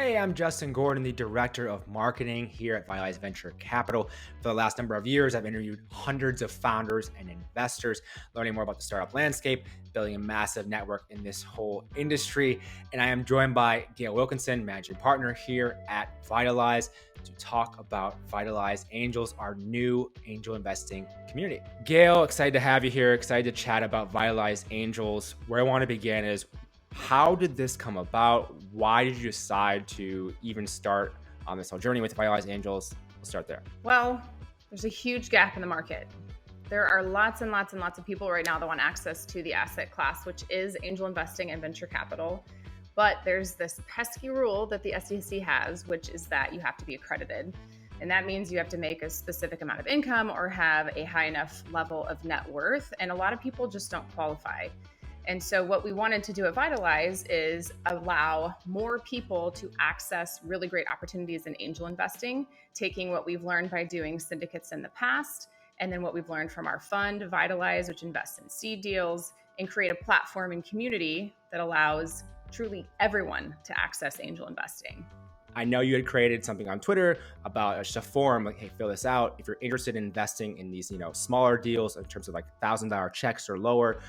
Hey, I'm Justin Gordon, the Director of Marketing here at Vitalize Venture Capital. For the last number of years, I've interviewed hundreds of founders and investors, learning more about the startup landscape, building a massive network in this whole industry. And I am joined by Gail Wilkinson, Managing Partner here at Vitalize, to talk about Vitalize Angels, our new angel investing community. Gail, excited to have you here, excited to chat about Vitalize Angels. Where I want to begin is, how did this come about? Why did you decide to even start on this whole journey with Vitalize Angels? We'll start there. Well, there's a huge gap in the market. There are lots and lots and lots of people right now that want access to the asset class, which is angel investing and venture capital. But there's this pesky rule that the SEC has, which is that you have to be accredited. And that means you have to make a specific amount of income or have a high enough level of net worth. And a lot of people just don't qualify. And so what we wanted to do at Vitalize is allow more people to access really great opportunities in angel investing, taking what we've learned by doing syndicates in the past, and then what we've learned from our fund, Vitalize, which invests in seed deals, and create a platform and community that allows truly everyone to access angel investing. I know you had created something on Twitter about just a forum, like, hey, fill this out. If you're interested in investing in these, smaller deals in terms of like $1,000 checks or lower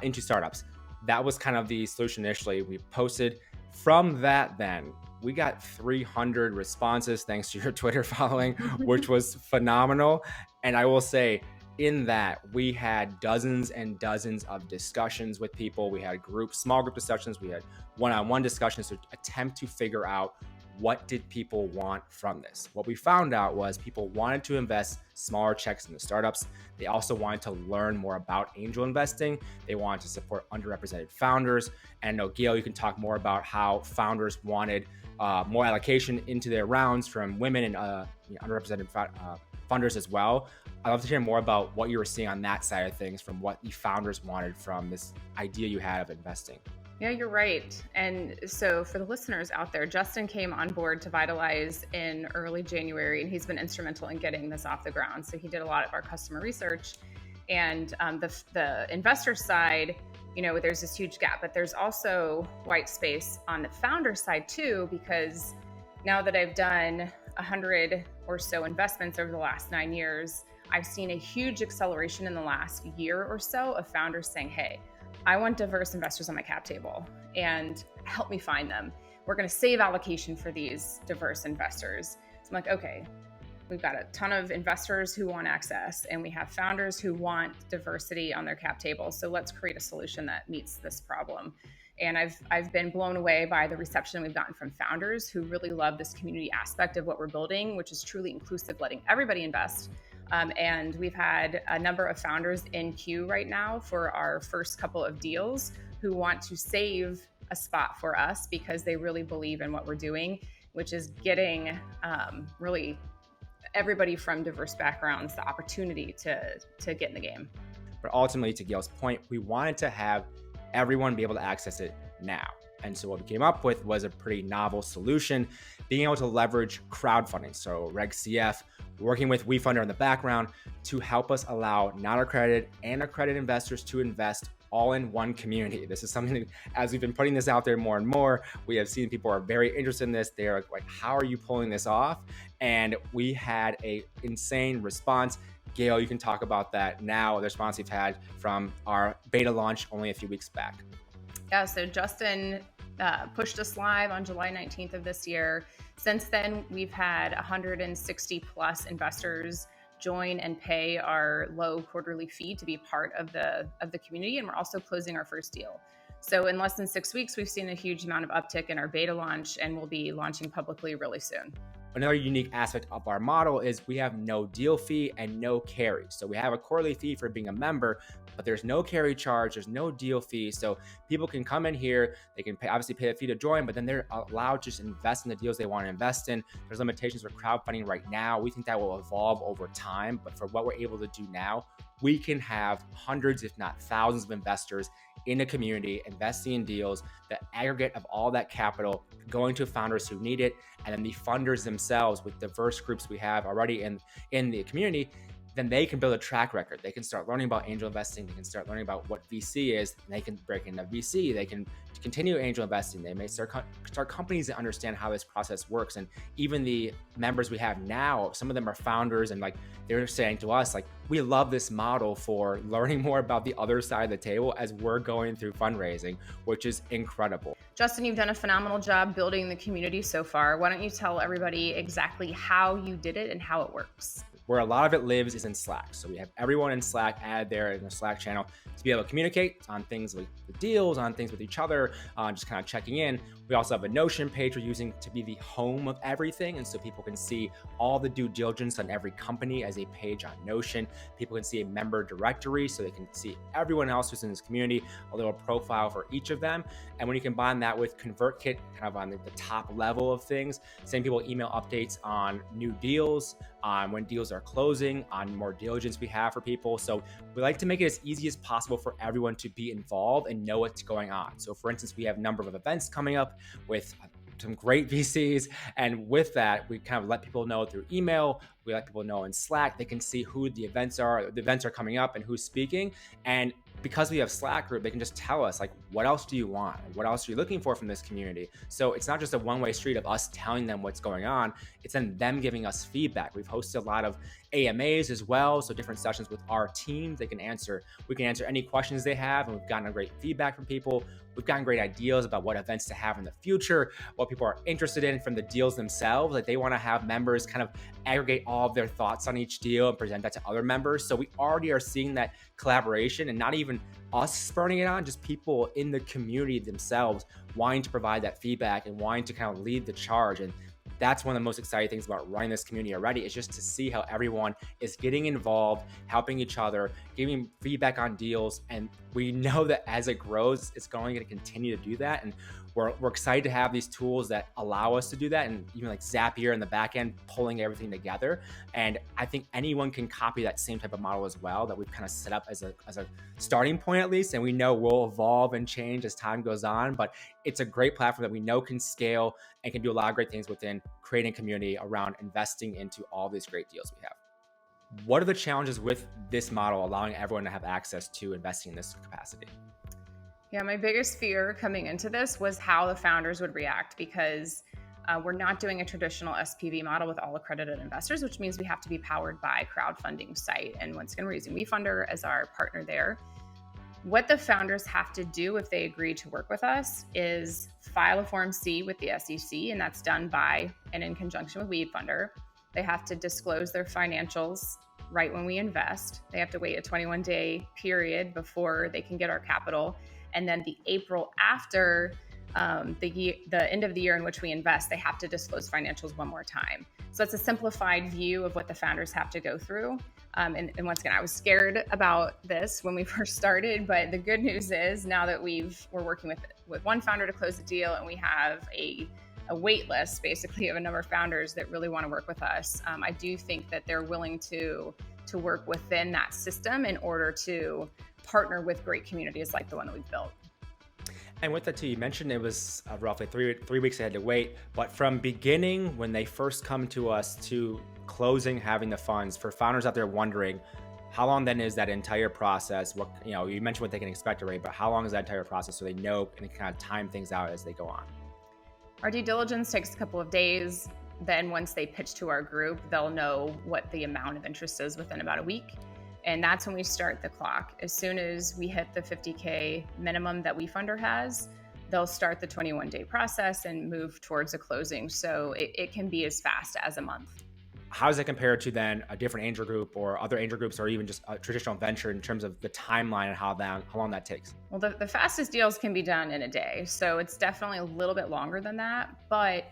into startups. That was kind of the solution initially. We posted from that. Then we got 300 responses thanks to your Twitter following, which was phenomenal. And I will say, in that, we had dozens and dozens of discussions with people. We had small group discussions. We had one-on-one discussions to attempt to figure out, what did people want from this? What we found out was people wanted to invest smaller checks in the startups. They also wanted to learn more about angel investing. They wanted to support underrepresented founders. And I know, Gail, you can talk more about how founders wanted more allocation into their rounds from women and underrepresented funders as well. I'd love to hear more about what you were seeing on that side of things from what the founders wanted from this idea you had of investing. Yeah, you're right. And so for the listeners out there, Justin came on board to Vitalize in early January, and he's been instrumental in getting this off the ground. So he did a lot of our customer research. And the investor side, there's this huge gap, but there's also white space on the founder side too, because now that I've done 100 or so investments over the last 9 years, I've seen a huge acceleration in the last year or so of founders saying, hey, I want diverse investors on my cap table and help me find them. We're going to save allocation for these diverse investors. So I'm like, okay, we've got a ton of investors who want access and we have founders who want diversity on their cap table. So let's create a solution that meets this problem. And I've been blown away by the reception we've gotten from founders who really love this community aspect of what we're building, which is truly inclusive, letting everybody invest. And we've had a number of founders in queue right now for our first couple of deals who want to save a spot for us because they really believe in what we're doing, which is getting really everybody from diverse backgrounds the opportunity to get in the game. But ultimately, to Gail's point, we wanted to have everyone be able to access it now. And so what we came up with was a pretty novel solution, being able to leverage crowdfunding. So Reg CF, working with WeFunder in the background to help us allow non-accredited and accredited investors to invest all in one community. This is something that, as we've been putting this out there more and more, we have seen people are very interested in this. They're like, how are you pulling this off? And we had an insane response. Gail, you can talk about that now, the response we've had from our beta launch only a few weeks back. Yeah, so Justin pushed us live on July 19th of this year. Since then, we've had 160 plus investors join and pay our low quarterly fee to be part of the community, and we're also closing our first deal. So in less than 6 weeks, we've seen a huge amount of uptick in our beta launch, and we'll be launching publicly really soon. Another unique aspect of our model is we have no deal fee and no carry. So we have a quarterly fee for being a member, but there's no carry charge, there's no deal fee. So people can come in here, they can obviously pay a fee to join, but then they're allowed to just invest in the deals they want to invest in. There's limitations for crowdfunding right now. We think that will evolve over time, but for what we're able to do now, we can have hundreds, if not thousands of investors in a community, investing in deals, the aggregate of all that capital going to founders who need it, and then the funders themselves with diverse groups we have already in the community then they can build a track record. They can start learning about angel investing. They can start learning about what VC is, and they can break into VC. They can continue angel investing. They may start companies that understand how this process works. And even the members we have now, some of them are founders, and like they're saying to us, like, we love this model for learning more about the other side of the table as we're going through fundraising, which is incredible. Justin, you've done a phenomenal job building the community so far. Why don't you tell everybody exactly how you did it and how it works? Where a lot of it lives is in Slack. So we have everyone in Slack added there in the Slack channel to be able to communicate on things like the deals, on things with each other, just kind of checking in. We also have a Notion page we're using to be the home of everything. And so people can see all the due diligence on every company as a page on Notion. People can see a member directory so they can see everyone else who's in this community, a little profile for each of them. And when you combine that with ConvertKit, kind of on the top level of things, same people email updates on new deals, on when deals are closing, on more diligence we have for people. So we like to make it as easy as possible for everyone to be involved and know what's going on. So for instance, we have a number of events coming up with some great VCs. And with that, we kind of let people know through email. We let people know in Slack. They can see who the events are coming up and who's speaking. And because we have Slack group, they can just tell us, like, what else do you want? What else are you looking for from this community? So it's not just a one-way street of us telling them what's going on. It's then them giving us feedback. We've hosted a lot of AMAs as well. So different sessions with our team, we can answer any questions they have. And we've gotten a great feedback from people. We've gotten great ideas about what events to have in the future, what people are interested in from the deals themselves. Like, they want to have members kind of aggregate all of their thoughts on each deal and present that to other members. So we already are seeing that collaboration, and not even us spurring it on, just people in the community themselves wanting to provide that feedback and wanting to kind of lead the charge. And that's one of the most exciting things about running this community already, is just to see how everyone is getting involved, helping each other, giving feedback on deals. And we know that as it grows, it's going to continue to do that. And we're excited to have these tools that allow us to do that, and even like Zapier in the back end, pulling everything together. And I think anyone can copy that same type of model as well, that we've kind of set up as a starting point at least. And we know we'll evolve and change as time goes on, but it's a great platform that we know can scale and can do a lot of great things within creating a community around investing into all these great deals we have. What are the challenges with this model, allowing everyone to have access to investing in this capacity? Yeah, my biggest fear coming into this was how the founders would react, because we're not doing a traditional SPV model with all accredited investors, which means we have to be powered by crowdfunding site. And once again, we're using WeFunder as our partner there. What the founders have to do if they agree to work with us is file a Form C with the SEC, and that's done by and in conjunction with WeFunder. They have to disclose their financials right when we invest. They have to wait a 21-day period before they can get our capital. And then the April after the end of the year in which we invest, they have to disclose financials one more time. So it's a simplified view of what the founders have to go through. And once again, I was scared about this when we first started, but the good news is now that we're working with one founder to close the deal, and we have a wait list basically of a number of founders that really want to work with us. I do think that they're willing to work within that system in order to partner with great communities like the one that we've built. And with that too, you mentioned it was roughly three weeks they had to wait, but from beginning, when they first come to us, to closing, having the funds, for founders out there wondering, how long then is that entire process? What, you mentioned what they can expect already, but how long is that entire process, so they know and they kind of time things out as they go on? Our due diligence takes a couple of days. Then once they pitch to our group, they'll know what the amount of interest is within about a week. And that's when we start the clock. As soon as we hit the 50K minimum that WeFunder has, they'll start the 21-day process and move towards a closing. So it can be as fast as a month. How does that compare to then a different angel group or other angel groups, or even just a traditional venture, in terms of the timeline and how long that takes? Well, the fastest deals can be done in a day. So it's definitely a little bit longer than that, but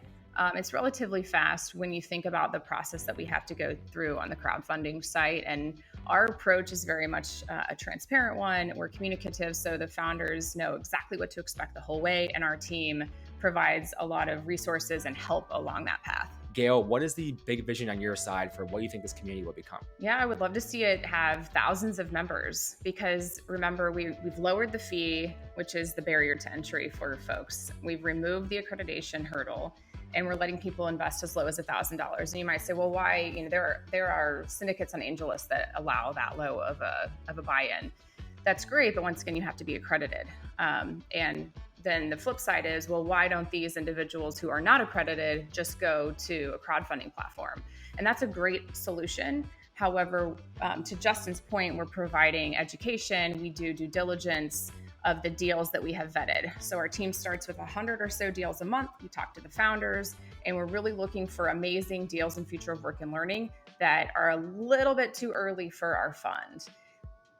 it's relatively fast when you think about the process that we have to go through on the crowdfunding site. And our approach is very much a transparent one. We're communicative, so the founders know exactly what to expect the whole way, and our team provides a lot of resources and help along that path. Gail, what is the big vision on your side for what you think this community will become? Yeah, I would love to see it have thousands of members, because remember, we've lowered the fee, which is the barrier to entry for folks. We've removed the accreditation hurdle. and we're letting people invest as low as $1,000. And you might say, well, why? There are syndicates on AngelList that allow that low of a buy-in. That's great, but once again, you have to be accredited. And then the flip side is, well, why don't these individuals who are not accredited just go to a crowdfunding platform? And that's a great solution. However, to Justin's point, we're providing education. We do due diligence of the deals that we have vetted. So our team starts with 100 or so deals a month. We talk to the founders, and we're really looking for amazing deals in future of work and learning that are a little bit too early for our fund.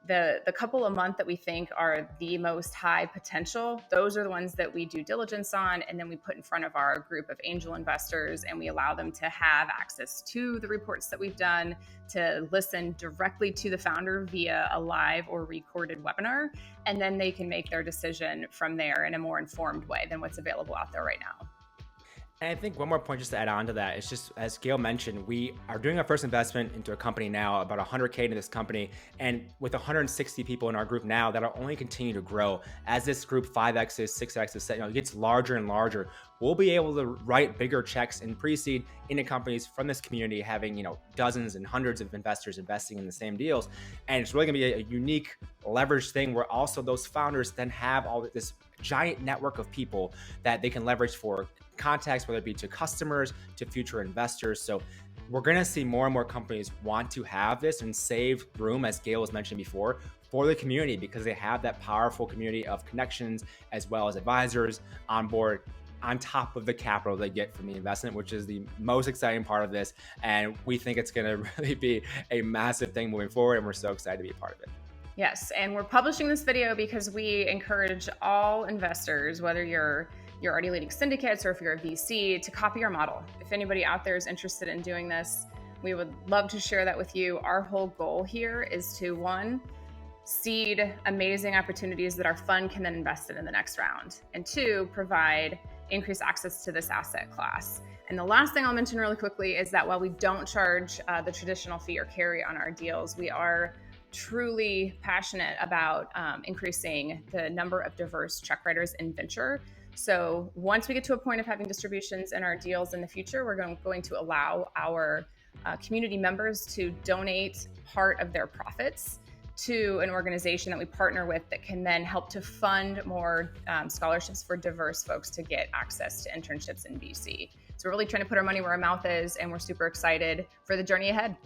The couple a month that we think are the most high potential, those are the ones that we do diligence on, and then we put in front of our group of angel investors, and we allow them to have access to the reports that we've done, to listen directly to the founder via a live or recorded webinar, and then they can make their decision from there in a more informed way than what's available out there right now. And I think one more point just to add on to that, it's just, as Gail mentioned, we are doing our first investment into a company now, about 100K into this company. And with 160 people in our group now, that'll only continue to grow. As this group 5Xs, 6Xs, it gets larger and larger, we'll be able to write bigger checks in pre-seed into companies from this community, having dozens and hundreds of investors investing in the same deals. And it's really gonna be a unique leverage thing where also those founders then have all this giant network of people that they can leverage for contacts, whether it be to customers, to future investors. So we're going to see more and more companies want to have this and save room, as Gail was mentioned before, for the community, because they have that powerful community of connections as well as advisors on board, on top of the capital they get from the investment, which is the most exciting part of this. And we think it's going to really be a massive thing moving forward, and we're so excited to be a part of it. Yes, and we're publishing this video because we encourage all investors, whether you're already leading syndicates or if you're a VC, to copy our model. If anybody out there is interested in doing this, we would love to share that with you. Our whole goal here is to, one, seed amazing opportunities that our fund can then invest in the next round, and two, provide increased access to this asset class. And the last thing I'll mention really quickly is that while we don't charge the traditional fee or carry on our deals, we are truly passionate about increasing the number of diverse check writers in venture. So once we get to a point of having distributions in our deals in the future, we're going to allow our community members to donate part of their profits to an organization that we partner with that can then help to fund more scholarships for diverse folks to get access to internships in VC. So we're really trying to put our money where our mouth is, and we're super excited for the journey ahead.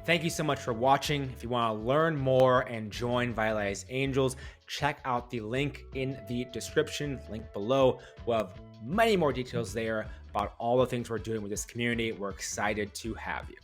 Thank you so much for watching. If you want to learn more and join Vitalize Angels, check out the link in the description, link below. We'll have many more details there about all the things we're doing with this community. We're excited to have you.